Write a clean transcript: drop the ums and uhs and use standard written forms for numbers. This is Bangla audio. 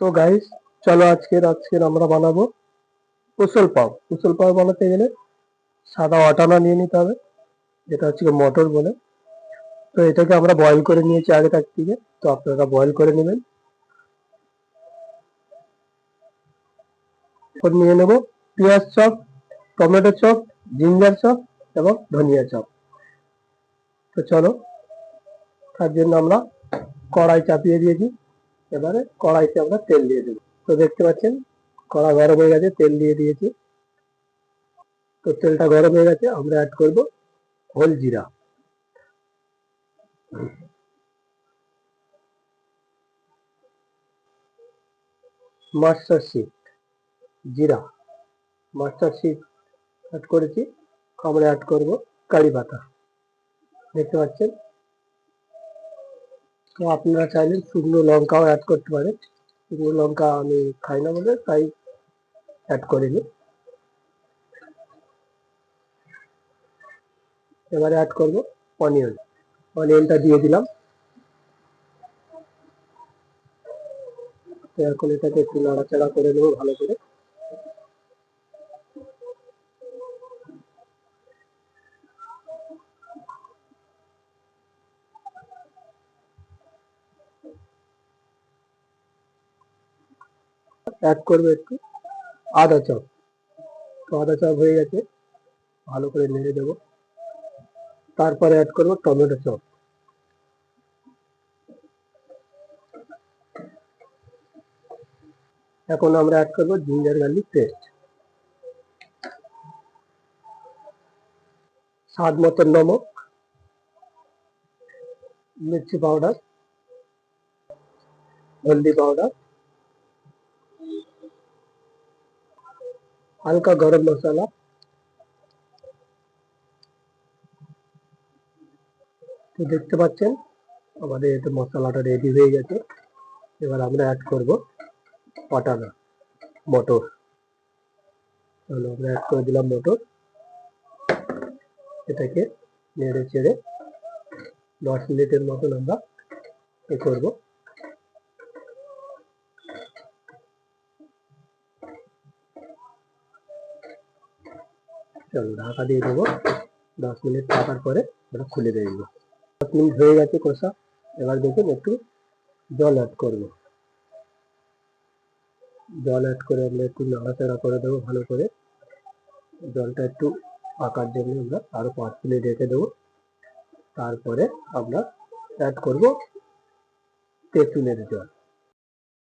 তো গাইস, চলো আজকের আমরা বানাবো কুশল পাও বানাতে গেলে সাদা আটানা নিয়ে নিতে হবে, যেটা হচ্ছে মটর বলে। তো এটাকে আমরা বয়েল করে নিয়েছি আগে থাক থেকে, তো আপনারা বয়েল করে নেবেন। নিয়ে নেব পেঁয়াজ chop, tomato chop, ginger chop এবং ধনিয়া চপ। তো চলো, তার জন্য আমরা কড়াই চাপিয়ে দিয়েছি। এবারে কড়াইতে আমরা তেল দিয়ে দেবো। তো দেখতে পাচ্ছেন কড়া গরম হয়ে গেছে, তেল দিয়ে দিয়েছি। তো তেলটা গরম হয়ে গেছে, আমরা অ্যাড করব হোল জিরা, মাস্টার সিড, জিরা, মাস্টার সিড অ্যাড করেছি। আমরা অ্যাড করব কারি পাতা, দেখতে পাচ্ছেন। তো আপনারা চাইলে শুকনো লঙ্কাও অ্যাড করতে পারেন, শুকনো লঙ্কা আমি খাই না বলে তাই অ্যাড করিনি। এবারে অ্যাড করব অনিয়নটা দিয়ে দিলাম। তো এখন এটাকে একটু নাড়াচাড়া করে নেবো ভালো করে। অ্যাড করবো একটু আদা চপ। তো আদা চপ হয়ে গেছে, ভালো করে নেড়ে দেবো। তারপরে অ্যাড করবো টমেটো চপ। এখন আমরা অ্যাড করবো জিঞ্জার গার্লিক পেস্ট, স্বাদ মতো নমক, মির্চি পাউডার, হলদি পাউডার, হালকা গরম মশলা। তো দেখতে পাচ্ছেন আমাদের এটা মশলাটা রেডি হয়ে গেছে। এবার আমরা অ্যাড করব পাটানা মটর। তাহলে আমরা অ্যাড করে দিলাম মটর। এটাকে নেড়ে চেড়ে 10 মিনিটের মতন আমরা এ করব। চলো ঢাকা দিয়ে দেবো। 10 মিনিট থাকার পরে আমরা খুলে দেখবো। 10 মিনিট হয়ে গেছে কষা। এবার দেখুন একটু জল অ্যাড করব। জল অ্যাড করে আমরা একটু নাড়াচাড়া করে দেবো ভালো করে। জলটা একটু পাকার জন্য আমরা আরো 5 মিনিট রেখে দেবো। তারপরে আমরা অ্যাড করব তেঁতুলের জল।